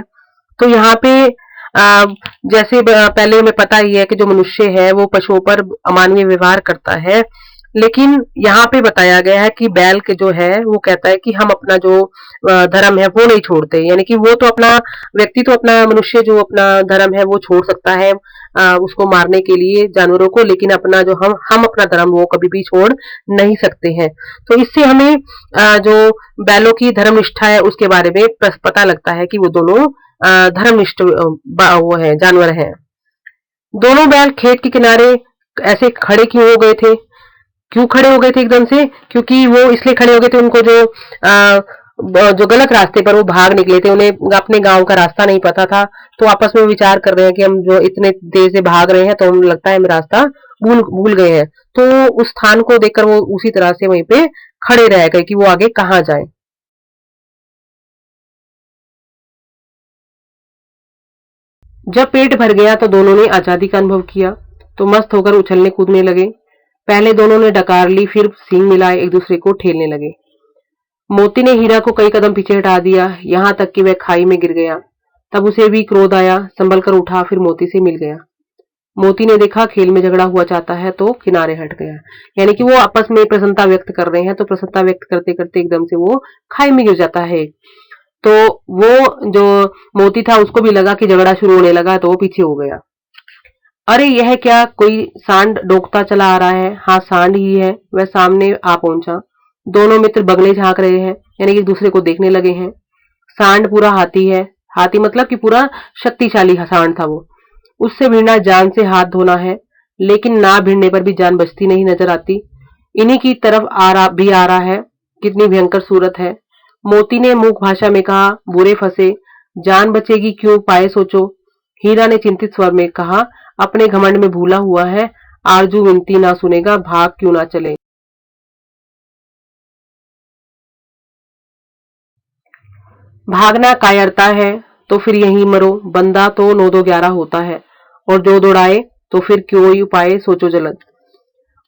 तो यहाँ पे आ, जैसे पहले हमें पता ही है कि जो मनुष्य है वो पशुओं पर अमानवीय व्यवहार करता है, लेकिन यहाँ पे बताया गया है कि बैल के जो है वो कहता है कि हम अपना जो धर्म है वो नहीं छोड़ते, यानी कि वो तो अपना व्यक्ति तो अपना मनुष्य जो अपना धर्म है वो छोड़ सकता है उसको मारने के लिए जानवरों को, लेकिन अपना जो हम अपना धर्म वो कभी भी छोड़ नहीं सकते हैं। तो इससे हमें जो बैलों की धर्म निष्ठा है उसके बारे में पता लगता है कि वो दोनों धर्मनिष्ठ वो है जानवर हैं। दोनों बैल खेत के किनारे ऐसे खड़े क्यों हो गए थे, क्यों खड़े हो गए थे एकदम से, क्योंकि वो इसलिए खड़े हो गए थे, उनको जो गलत रास्ते पर वो भाग निकले थे, उन्हें अपने गांव का रास्ता नहीं पता था। तो आपस में विचार कर रहे हैं कि हम जो इतने देर से भाग रहे हैं तो हमें लगता है हम रास्ता भूल भूल गए हैं। तो उस स्थान को देखकर वो उसी तरह से वहीं पे खड़े रह गए कि वो आगे कहाँ जाए। जब पेट भर गया तो दोनों ने आजादी का अनुभव किया, तो मस्त होकर उछलने कूदने लगे। पहले दोनों ने डकार ली, फिर सींग मिलाए एक दूसरे को ठेलने लगे। मोती ने हीरा को कई कदम पीछे हटा दिया, यहाँ तक कि वह खाई में गिर गया। तब उसे भी क्रोध आया, संभल कर उठा, फिर मोती से मिल गया। मोती ने देखा खेल में झगड़ा हुआ चाहता है तो किनारे हट गया। यानी कि वो आपस में प्रसन्नता व्यक्त कर रहे हैं, तो प्रसन्नता व्यक्त करते करते एकदम से वो खाई में गिर जाता है। तो वो जो मोती था उसको भी लगा कि झगड़ा शुरू होने लगा, तो वो पीछे हो गया। अरे यह क्या, कोई सांड डोकता चला आ रहा है। हाँ, सांड ही है। वह सामने आ पहुंचा। दोनों मित्र बगले झांक रहे हैं, यानी कि एक दूसरे को देखने लगे हैं। सांड पूरा हाथी है। हाथी मतलब कि पूरा शक्तिशाली सांड था वो। उससे भिड़ना जान से हाथ धोना है, लेकिन ना भिड़ने पर भी जान बचती नहीं नजर आती। इन्हीं की तरफ आ रहा है। कितनी भयंकर सूरत है। मोती ने मूक भाषा में कहा, बुरे फंसे, जान बचेगी क्यों पाए सोचो। हीरा ने चिंतित स्वर में कहा, अपने घमंड में भूला हुआ है, आरजू विनती ना सुनेगा, भाग क्यों ना चले। भागना कायरता है तो फिर यहीं मरो, बंदा तो 9 2 11 होता है, और जो दौड़ाए तो फिर क्यों ही उपाय सोचो जल्द।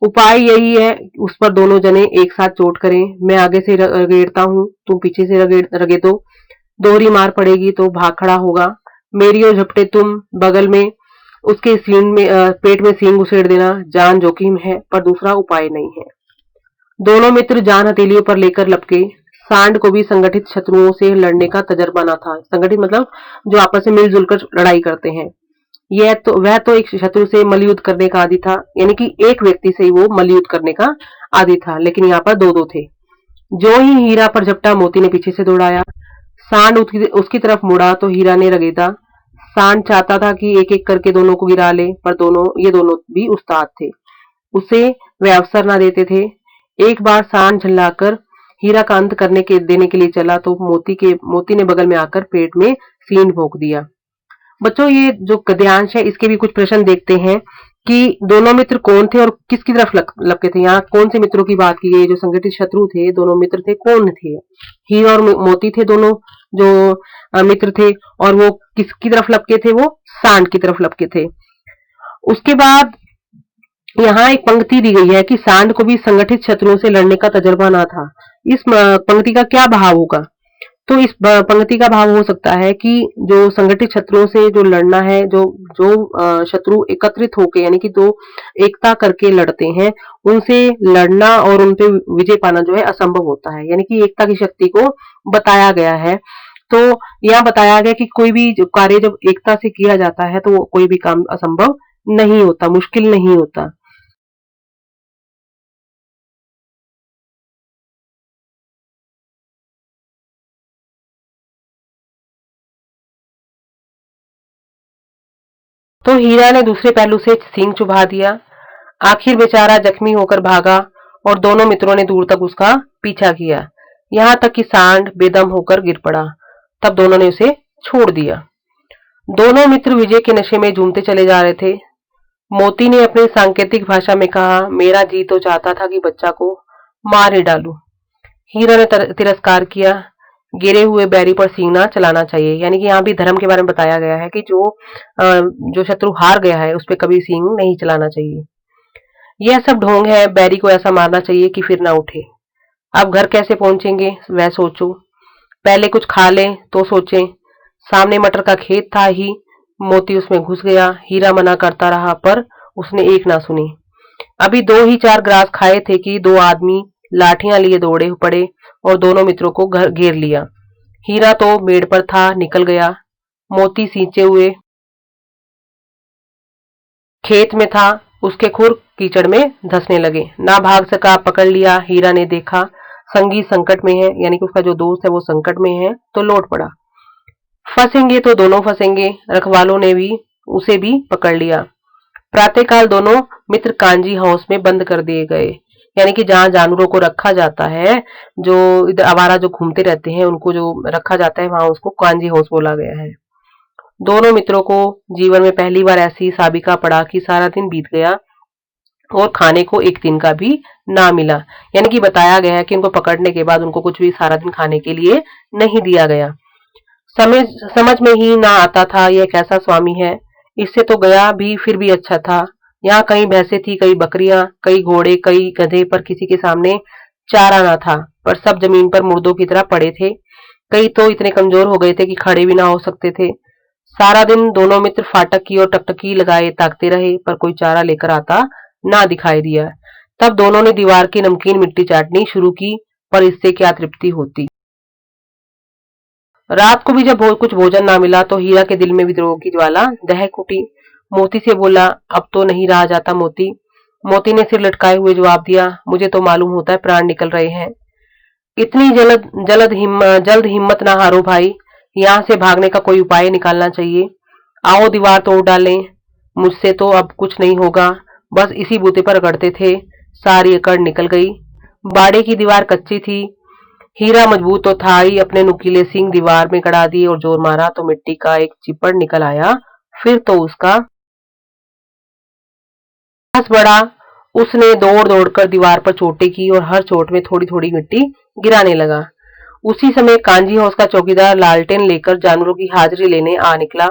उपाय यही है उस पर दोनों जने एक साथ चोट करें। मैं आगे से रगेड़ता हूँ, तुम पीछे से रगेदो। दोहरी मार पड़ेगी तो भाग खड़ा होगा। मेरी ओर झपटे तुम, बगल में उसके सींग में पेट में सींग उसेड़ देना। जान जोखिम है पर दूसरा उपाय नहीं है। दोनों मित्र जान हथेलियों पर लेकर लपके। सांड को भी संगठित शत्रुओं से लड़ने का तजर्बा न था। संगठित मतलब जो आपस में मिलजुल कर लड़ाई करते हैं। वह तो एक शत्रु से मलयुद्ध करने का आदी था, यानी कि एक व्यक्ति से ही वो मलयुद्ध करने का आदी था, लेकिन यहाँ पर दो दो थे। जो ही हीरा पर झपटा, मोती ने पीछे से दौड़ाया। सांड उसकी तरफ मुड़ा तो हीरा ने रगेदा। सांड चाहता था कि एक एक करके दोनों को गिरा ले, पर ये दोनों भी उस्ताद थे, उसे वे अवसर ना देते थे। एक बार सांड झल्लाकर हीरा का अंत देने के लिए चला तो मोती ने बगल में आकर पेट में सींग भोंक दिया। बच्चों, ये जो गद्यांश है इसके भी कुछ प्रश्न देखते हैं कि दोनों मित्र कौन थे और किसकी तरफ लपके थे। यहाँ कौन से मित्रों की बात की गई, जो संगठित शत्रु थे, दोनों मित्र थे, कौन थे। हीरा और मोती थे दोनों जो मित्र थे, और वो किसकी तरफ लपके थे, वो सांड की तरफ लपके थे। उसके बाद यहाँ एक पंक्ति दी गई है कि सांड को भी संगठित शत्रुओं से लड़ने का तजुर्बा ना था। इस पंक्ति का क्या भाव होगा? तो इस पंक्ति का भाव हो सकता है कि जो संगठित शत्रुओं से जो लड़ना है, जो जो शत्रु एकत्रित होके यानी कि दो एकता करके लड़ते हैं, उनसे लड़ना और उन पे विजय पाना जो है असंभव होता है। यानी कि एकता की शक्ति को बताया गया है। तो यहाँ बताया गया कि कोई भी जो कार्य जब एकता से किया जाता है, तो वो कोई भी काम असंभव नहीं होता, मुश्किल नहीं होता। तो हीरा ने दूसरे पहलू से सींग चुभा दिया। आखिर बेचारा जख्मी होकर भागा और दोनों मित्रों ने दूर तक उसका पीछा किया, यहाँ तक कि सांड बेदम होकर गिर पड़ा। तब दोनों ने उसे छोड़ दिया। दोनों मित्र विजय के नशे में झूमते चले जा रहे थे। मोती ने अपनी सांकेतिक भाषा में कहा, मेरा जी तो चाहता था कि बच्चा को मार ही डालूं। हीरा ने तिरस्कार किया, गिरे हुए बैरी पर सींग ना चलाना चाहिए। यानी कि यहाँ भी धर्म के बारे में बताया गया है कि जो शत्रु हार गया है उस पर कभी सींग नहीं चलाना चाहिए। यह सब ढोंग है, बैरी को ऐसा मारना चाहिए कि फिर ना उठे। अब घर कैसे पहुंचेंगे वह सोचो, पहले कुछ खा लें तो सोचें। सामने मटर का खेत था ही, मोती उसमें घुस गया। हीरा मना करता रहा पर उसने एक ना सुनी। अभी दो ही चार ग्रास खाए थे कि दो आदमी लाठियां लिए दौड़े पड़े और दोनों मित्रों को घर घेर लिया। हीरा तो बेड पर था, निकल गया। मोती सींचे हुए खेत में था, उसके खुर कीचड़ में धंसने लगे। ना भाग सका, पकड़ लिया। हीरा ने देखा संगी संकट में है, यानी कि उसका जो दोस्त है वो संकट में है, तो लौट पड़ा। फंसेंगे तो दोनों फंसेंगे। रखवालों ने भी उसे भी पकड़ लिया। प्रातःकाल दोनों मित्र कांजी हाउस में बंद कर दिए गए। यानी कि जहां जानवरों को रखा जाता है, जो इधर आवारा जो घूमते रहते हैं उनको जो रखा जाता है, वहां उसको कांजी हाउस बोला गया है। दोनों मित्रों को जीवन में पहली बार ऐसी साबिका पड़ा कि सारा दिन बीत गया और खाने को एक दिन का भी ना मिला। यानी कि बताया गया है कि उनको पकड़ने के बाद उनको कुछ भी सारा दिन खाने के लिए नहीं दिया गया। समझ समझ में ही ना आता था यह कैसा स्वामी है। इससे तो गया भी फिर भी अच्छा था। यहाँ कई भैंसे थी, कई बकरियां, कई घोड़े, कई गधे, पर किसी के सामने चारा ना था। पर सब जमीन पर मुर्दों की तरह पड़े थे। कई तो इतने कमजोर हो गए थे कि खड़े भी ना हो सकते थे। सारा दिन दोनों मित्र फाटक की ओर टकटकी लगाए ताकते रहे, पर कोई चारा लेकर आता ना दिखाई दिया। तब दोनों ने दीवार की नमकीन मिट्टी चाटनी शुरू की, पर इससे क्या तृप्ति होती। रात को भी जब कुछ भोजन ना मिला तो हीरा के दिल में विद्रोह की ज्वाला दहक उठी। मोती से बोला, अब तो नहीं रहा जाता मोती। मोती ने सिर लटकाए हुए जवाब दिया, मुझे तो मालूम होता है प्राण निकल रहे हैं। इतनी जल्द हिम्मत ना हारो भाई। यहाँ से भागने का कोई उपाय निकालना चाहिए। आओ दीवार तोड़ डालें। मुझसे तो अब कुछ नहीं होगा। बस इसी बूते पर अकड़ते थे, सारी अकड़ निकल गई। बाड़े की दीवार कच्ची थी। हीरा मजबूत तो था ही, अपने नुकीले सींग दीवार में गड़ा दिए और जोर मारा तो मिट्टी का एक चिपड़ निकल आया। फिर तो उसका साहस बढ़ा। उसने दौड़ दौड़कर दीवार पर चोटें की और हर चोट में थोड़ी थोड़ी मिट्टी गिराने लगा। उसी समय कांजी हाउस का चौकीदार लालटेन लेकर जानवरों की हाजिरी लेने आ निकला।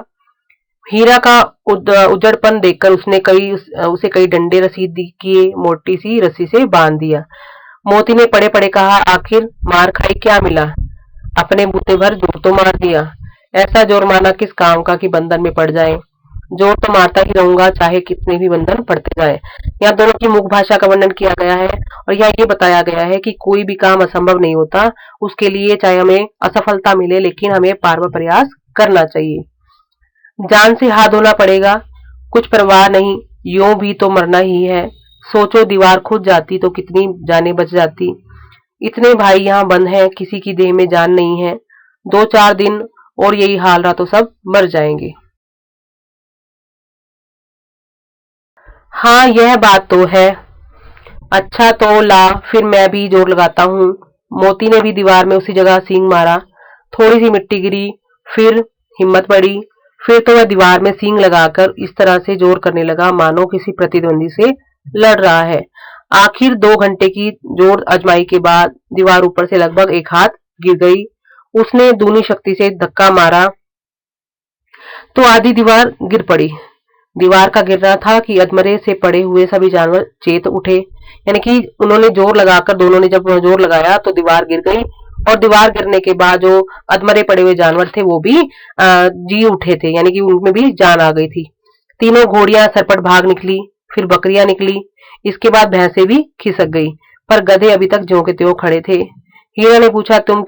हीरा का उजड़पन देखकर उसे कई डंडे रसीद किए, मोटी सी रस्सी से बांध दिया। मोती ने पड़े पड़े कहा, आखिर मार खाई क्या मिला? अपने बूते भर जोर तो मार दिया। ऐसा जोर मारना किस काम का कि बंधन में पड़ जाए। जोर तो मारता ही रहूंगा, चाहे कितने भी बंधन पड़ते जाए। यहाँ दोनों की मुख भाषा का वर्णन किया गया है और यहाँ ये बताया गया है कि कोई भी काम असंभव नहीं होता। उसके लिए चाहे हमें असफलता मिले, लेकिन हमें बार बार प्रयास करना चाहिए। जान से हाथ धोना पड़ेगा, कुछ परवाह नहीं, यूं भी तो मरना ही है। सोचो दीवार खुद जाती तो कितनी जानें बच जाती। इतने भाई यहाँ बंद हैं, किसी की देह में जान नहीं है। दो चार दिन और यही हाल रहा तो सब मर जाएंगे। हाँ यह बात तो है। अच्छा तो ला, फिर मैं भी जोर लगाता हूँ। मोती ने भी दीवार में उसी जगह सींग मारा। थोड़ी सी मिट्टी गिरी, फिर हिम्मत बढ़ी। फिर तो वह दीवार में सींग लगाकर इस तरह से जोर करने लगा मानो किसी प्रतिद्वंदी से लड़ रहा है। आखिर 2 घंटे की जोर आजमाई के बाद दीवार ऊपर से लगभग एक हाथ गिर गई। उसने दूनी शक्ति से धक्का मारा तो आधी दीवार गिर पड़ी। दीवार का गिरना था कि अधमरे से पड़े हुए सभी जानवर चेत उठे, यानी कि उन्होंने जोर लगाकर, दोनों ने जब जोर लगाया तो दीवार गिर गई। और दीवार गिरने के बाद जो अधमरे पड़े हुए जानवर थे वो भी जी उठे थे, यानी कि उनमें भी जान आ गई थी। तीनों घोड़ियां सरपट भाग निकली, फिर बकरियां निकली, इसके बाद भैंसें भी खिसक गई, पर गधे अभी तक ज्यों के त्यों खड़े थे। हीरा ने पूछा, तुम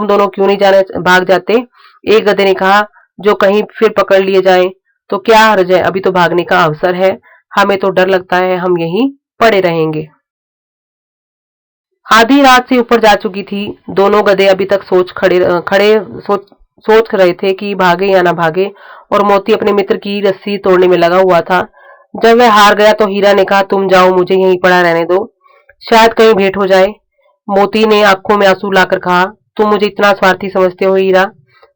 दोनों क्यों नहीं जाने भाग जाते? एक गधे ने कहा, जो कहीं फिर पकड़ लिए जाएं तो क्या हर्ज है, अभी तो भागने का अवसर है। हमें तो डर लगता है, हम यहीं पड़े रहेंगे। आधी रात से ऊपर जा चुकी थी। दोनों गधे अभी तक सोच रहे थे कि भागे या ना भागे, और मोती अपने मित्र की रस्सी तोड़ने में लगा हुआ था। जब वह हार गया तो हीरा ने कहा, तुम जाओ, मुझे यहीं पड़ा रहने दो, शायद कहीं भेंट हो जाए। मोती ने आंखों में आंसू लाकर कहा, तुम मुझे इतना स्वार्थी समझते हो हीरा?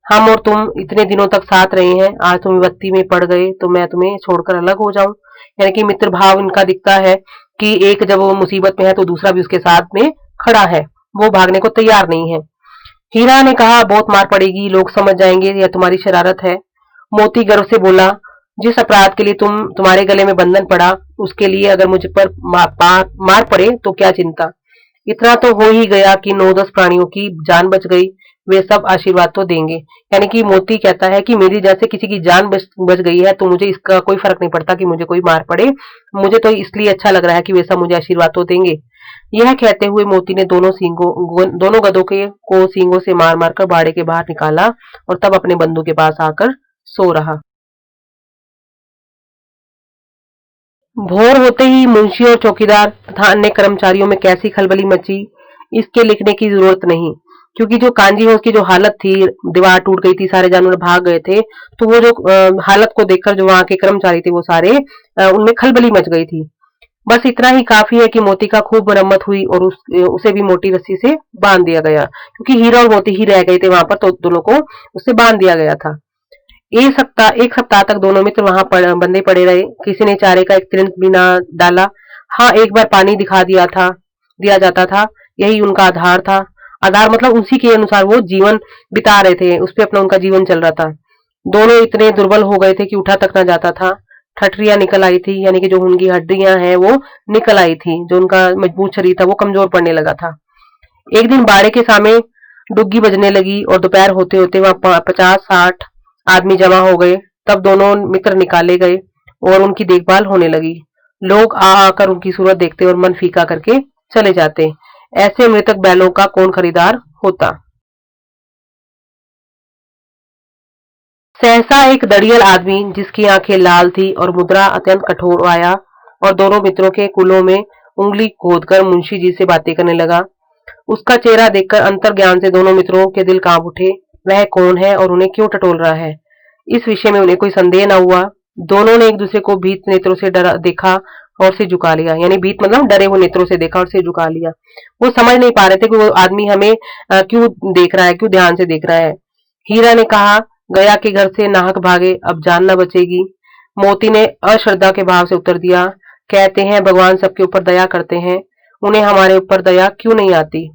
हम और तुम इतने दिनों तक साथ रहे हैं, आज तुम विपत्ति में पड़ गए तो मैं तुम्हें छोड़कर अलग हो जाऊं? यानी कि मित्र भाव इनका दिखता है कि एक जब वो मुसीबत में है तो दूसरा भी उसके साथ में खड़ा है, वो भागने को तैयार नहीं है। हीरा ने कहा, बहुत मार पड़ेगी, लोग समझ जाएंगे यह तुम्हारी शरारत है। मोती गर्व से बोला, जिस अपराध के लिए तुम्हारे गले में बंधन पड़ा, उसके लिए अगर मुझ पर मार पड़े तो क्या चिंता। इतना तो हो ही गया कि 9-10 प्राणियों की जान बच गई, वे सब आशीर्वाद तो देंगे। यानी कि मोती कहता है कि मेरी जैसे किसी की जान बच गई है तो मुझे इसका कोई फर्क नहीं पड़ता कि मुझे कोई मार पड़े, मुझे तो इसलिए अच्छा लग रहा है कि वे सब मुझे आशीर्वाद तो देंगे। यह कहते हुए मोती ने दोनों गधों को सींगों से मार मार कर बाड़े के बाहर निकाला, और तब अपने बंधु के पास आकर सो रहा। भोर होते ही मुंशी और चौकीदार तथा अन्य कर्मचारियों में कैसी खलबली मची, इसके लिखने की जरूरत नहीं, क्योंकि जो कांजी हाउस की जो हालत थी, दीवार टूट गई थी, सारे जानवर भाग गए थे, तो वो जो हालत को देखकर जो वहां के कर्मचारी थे वो सारे उनमें खलबली मच गई थी। बस इतना ही काफी है कि मोती का खूब मरम्मत हुई और उसे भी मोटी रस्सी से बांध दिया गया, क्योंकि हीरा और मोती ही रह गए थे वहां पर, तो दोनों को उससे बांध दिया गया था। एक सप्ताह तक दोनों मित्र वहां बंधे पड़े रहे। किसी ने चारे का एक तिनक भी ना डाला। हाँ, एक बार पानी दिया जाता था, यही उनका आधार था। आधार मतलब उसी के अनुसार वो जीवन बिता रहे थे, उस पे अपना उनका जीवन चल रहा था। दोनों इतने दुर्बल हो गए थे कि उठा तक ना जाता था। ठठरियां निकल आई थी, यानी कि जो उनकी हड्डियां हैं वो निकल आई थी, जो उनका मजबूत शरीर था वो कमजोर पड़ने लगा था। एक दिन बाड़े के सामने डुग्गी बजने लगी और दोपहर होते होते वहां 50-60 आदमी जमा हो गए। तब दोनों मित्र निकाले गए और उनकी देखभाल होने लगी। लोग आ आकर उनकी सूरत देखते और मन फीका करके चले जाते। ऐसे मृतक बैलों का कौन खरीदार होता। सहसा एक दड़ियल आदमी, जिसकी आंखें लाल थी और मुद्रा अत्यंत कठोर, आया और दोनों मित्रों के कुलों में उंगली खोदकर मुंशी जी से बातें करने लगा। उसका चेहरा देखकर अंतर्ज्ञान से दोनों मित्रों के दिल कांप उठे। वह कौन है और उन्हें क्यों टटोल रहा है, इस विषय में उन्हें कोई संदेह न हुआ। दोनों ने एक दूसरे को भीत नेत्रों से डरा देखा और सिर झुका लिया, यानी भीत मतलब डरे हुए नेत्रों से देखा और सिर झुका लिया। वो समझ नहीं पा रहे थे कि वो आदमी हमें क्यों देख रहा है, क्यों ध्यान से देख रहा है। हीरा ने कहा, गया के घर से नाहक भागे, अब जान न बचेगी। मोती ने अश्रद्धा के भाव से उत्तर दिया, कहते हैं भगवान सबके ऊपर दया करते हैं, उन्हें हमारे ऊपर दया क्यों नहीं आती।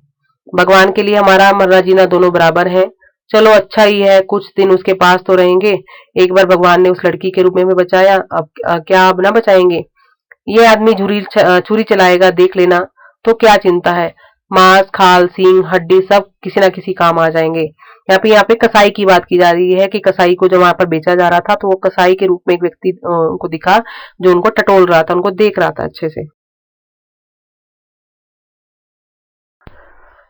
भगवान के लिए हमारा मरना जीना दोनों बराबर है। चलो अच्छा ही है, कुछ दिन उसके पास तो रहेंगे। एक बार भगवान ने उस लड़की के रूप में बचाया, अब क्या अब ना बचाएंगे। ये आदमी छुरी चलाएगा, देख लेना, तो क्या चिंता है। मांस खाल सींग हड्डी सब किसी ना किसी काम आ जाएंगे। यहाँ पे कसाई की बात की जा रही है कि कसाई को जब वहां पर बेचा जा रहा था तो वो कसाई के रूप में एक व्यक्ति उनको दिखा, जो उनको टटोल रहा था, उनको देख रहा था अच्छे से।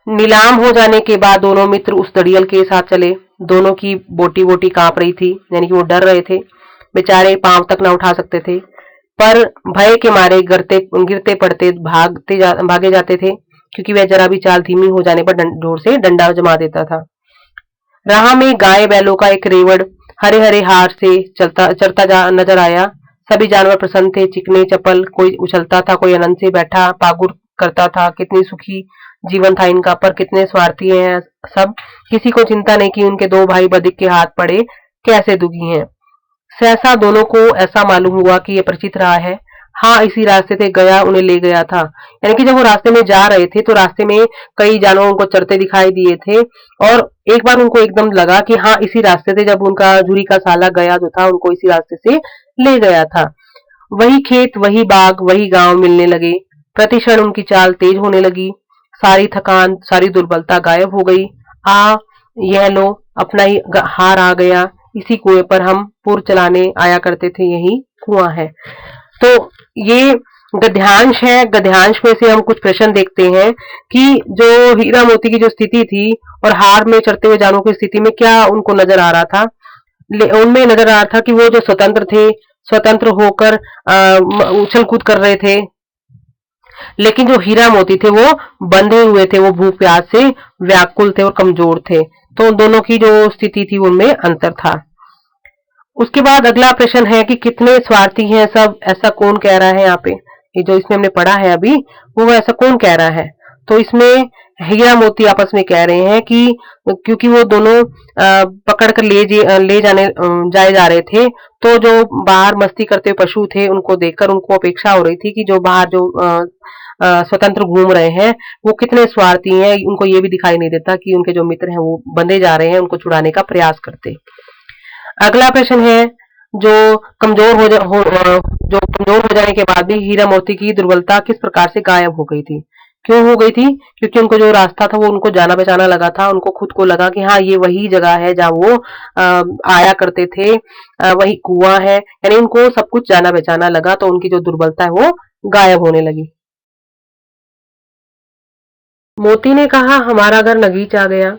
नीलाम हो जाने के बाद दोनों मित्र उस दड़ियल के साथ चले। दोनों की बोटी बोटी कांप रही थी, यानी कि वो डर रहे थे। बेचारे पांव तक ना उठा सकते थे, पर भय के मारे गिरते पड़ते भागे जाते थे, क्योंकि वह जरा भी चाल धीमी हो जाने पर जोर से डंडा जमा देता था। राह में गाय बैलों का एक रेवड़ हरे हरे हार से चरता नजर आया। सभी जानवर प्रसन्न थे, चिकने चपल, कोई उछलता था, कोई आनंद से बैठा पागुर करता था। कितनी सुखी जीवन था इनका, पर कितने स्वार्थी हैं सब। किसी को चिंता नहीं कि उनके दो भाई बदिक के हाथ पड़े कैसे दुखी हैं। सहसा दोनों को ऐसा मालूम हुआ कि ये परिचित रहा है। हाँ, इसी रास्ते से गया उन्हें ले गया था। यानी कि जब वो रास्ते में जा रहे थे तो रास्ते में कई जानवर उनको चरते दिखाई दिए थे, और एक बार उनको एकदम लगा कि हाँ, इसी रास्ते से जब उनका जूरी का साला गया जो था उनको इसी रास्ते से ले गया था। वही खेत, वही बाग, वही गांव मिलने लगे। प्रतिक्षण उनकी चाल तेज होने लगी। सारी थकान, सारी दुर्बलता गायब हो गई। आ, यह लो, अपना ही हार आ गया। इसी कुएं पर हम पुर चलाने आया करते थे, यही कुआं है। तो ये गद्यांश है। गद्यांश में से हम कुछ प्रश्न देखते हैं कि जो हीरा मोती की जो स्थिति थी और हार में चढ़ते हुए जानवरों की स्थिति में क्या उनको नजर आ रहा था। उनमें नजर आ रहा था कि वो जो स्वतंत्र थे, स्वतंत्र होकर उछल कूद कर रहे थे, लेकिन जो हीरा मोती थे वो बंधे हुए थे, वो भूख प्यास से व्याकुल थे और कमजोर थे। तो उन दोनों की जो स्थिति थी उनमें अंतर था। उसके बाद अगला प्रश्न है कि कितने स्वार्थी हैं सब, ऐसा कौन कह रहा है यहाँ पे। ये जो इसमें हमने पढ़ा है अभी, वो ऐसा कौन कह रहा है। तो इसमें हीरा मोती आपस में कह रहे हैं कि क्योंकि वो दोनों पकड़ कर ले जाए जा रहे थे, तो जो बाहर मस्ती करते हुए पशु थे उनको देखकर उनको अपेक्षा हो रही थी कि जो बाहर जो स्वतंत्र घूम रहे हैं वो कितने स्वार्थी हैं। उनको ये भी दिखाई नहीं देता कि उनके जो मित्र हैं वो बंधे जा रहे हैं, उनको छुड़ाने का प्रयास करते। अगला प्रश्न है, जो जो कमजोर हो जाने के बाद भी हीरा मोती की दुर्बलता किस प्रकार से गायब हो गई थी। क्यों हो गई थी? क्योंकि उनको जो रास्ता था वो उनको जाना पहचाना लगा था। उनको खुद को लगा कि हाँ, ये वही जगह है जहाँ वो आया करते थे, वही कुआं है। यानी उनको सब कुछ जाना पहचाना लगा, तो उनकी जो दुर्बलता है वो गायब होने लगी। मोती ने कहा, हमारा घर नगीच आ गया।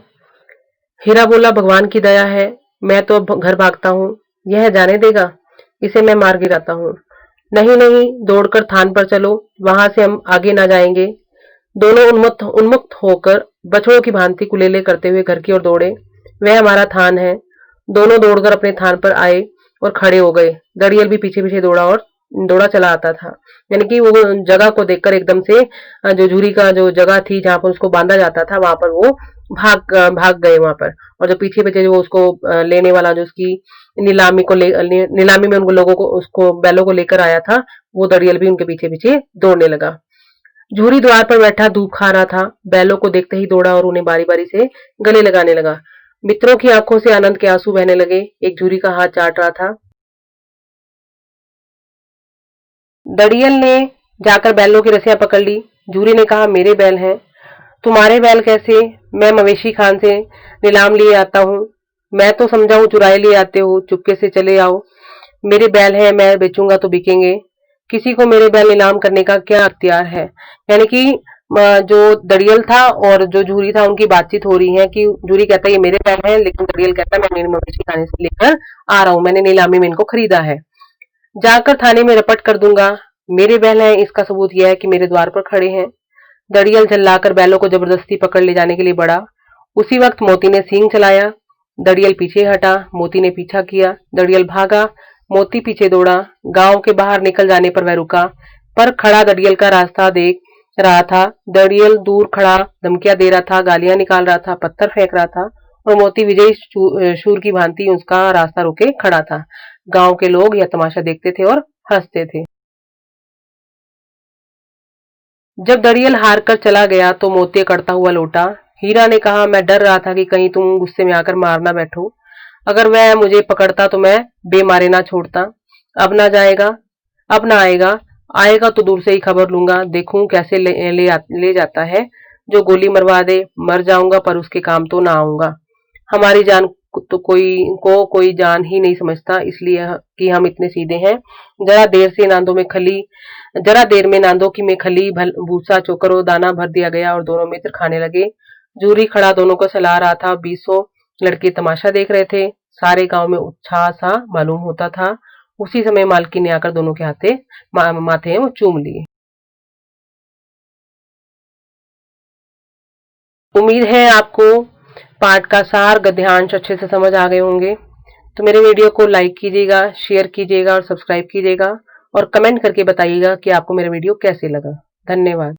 हीरा बोला, भगवान की दया है, मैं तो अब घर भागता हूँ। यह जाने देगा, इसे मैं मार गिराता हूँ। नहीं नहीं, दौड़कर थान पर चलो, वहां से हम आगे ना जाएंगे। दोनों उन्मुक्त उन्मुक्त होकर बछड़ों की भांति कुलेले करते हुए घर की ओर दौड़े। वह हमारा थान है। दोनों दौड़कर अपने थान पर आए और खड़े हो गए। दड़ियल भी पीछे पीछे दौड़ा और दौड़ा चला आता था। यानी कि वो जगह को देखकर एकदम से जो झूरी का जो जगह थी जहां पर उसको बांधा जाता था, वहां पर वो भाग गए वहां पर। और जो पीछे पीछे जो उसको लेने वाला जो उसकी नीलामी में उनको लोगों को उसको बैलों को लेकर आया था, वो दड़ियल भी उनके पीछे पीछे दौड़ने लगा। झूरी द्वार पर बैठा धूप खा रहा था। बैलों को देखते ही दौड़ा और उन्हें बारी बारी से गले लगाने लगा। मित्रों की आंखों से आनंद के आंसू बहने लगे। एक झूरी का हाथ चाट रहा था। दड़ियल ने जाकर बैलों की रस्सियां पकड़ ली। झूरी ने कहा, मेरे बैल हैं। तुम्हारे बैल कैसे? मैं मवेशी खान से नीलाम लिए आता हूँ। मैं तो समझा हूँ चुराए लिए आते हो, चुपके से चले आओ। मेरे बैल हैं, मैं बेचूंगा तो बिकेंगे। किसी को मेरे बैल नीलाम करने का क्या अख्तियार है। यानी कि जो दड़ियल था और जो झूरी था उनकी बातचीत हो रही है कि झूरी कहता है ये मेरे बैल हैं, लेकिन दड़ियल कहता है मैं मेरी मवेशी खाने से लेकर आ रहा हूँ, मैंने नीलामी में इनको खरीदा है। जाकर थाने में रपट कर दूंगा। मेरे बैल हैं, इसका सबूत यह है कि मेरे द्वार पर खड़े हैं। दड़ियल झल्लाकर बैलों को जबरदस्ती पकड़ ले जाने के लिए बढ़ा। उसी वक्त मोती ने सींग चलाया। दड़ियल पीछे हटा, मोती ने पीछा किया। दड़ियल भागा, मोती पीछे दौड़ा। गांव के बाहर निकल जाने पर वह रुका, पर खड़ा दड़ियल का रास्ता देख रहा था। दड़ियल दूर खड़ा धमकियां दे रहा था, गालियां निकाल रहा था, पत्थर फेंक रहा था, और मोती विजयी शूर की भांति उसका रास्ता रोके खड़ा था। गांव के लोग यह तमाशा देखते थे और हंसते थे। जब दड़ियल हार कर चला गया तो मोती करता हुआ लौटा। हीरा ने कहा, मैं डर रहा था कि कहीं तुम गुस्से में आकर मार ना बैठो। अगर वह मुझे पकड़ता तो मैं बेमारे ना छोड़ता। अब ना जाएगा, अब ना आएगा। आएगा तो दूर से ही खबर लूंगा, देखूं कैसे ले जाता है। जो गोली मरवा दे, मर जाऊंगा, पर उसके काम तो ना आऊंगा। हमारी जान तो कोई जान ही नहीं समझता, इसलिए कि हम इतने सीधे हैं। जरा देर से नांदों में खली जरा देर में नांदों की में खली भूसा चोकर और दाना भर दिया गया और दोनों मित्र खाने लगे। जूरी खड़ा दोनों को सलाह रहा था। 20 लड़के तमाशा देख रहे थे। सारे गांव में उत्साह सा मालूम होता था। उसी समय मालकिन ने आकर दोनों के माथे वो चूम लिए। उम्मीद है आपको पाठ का सार गद्यांश अच्छे से समझ आ गए होंगे। तो मेरे वीडियो को लाइक कीजिएगा, शेयर कीजिएगा और सब्सक्राइब कीजिएगा, और कमेंट करके बताइएगा कि आपको मेरा वीडियो कैसे लगा। धन्यवाद।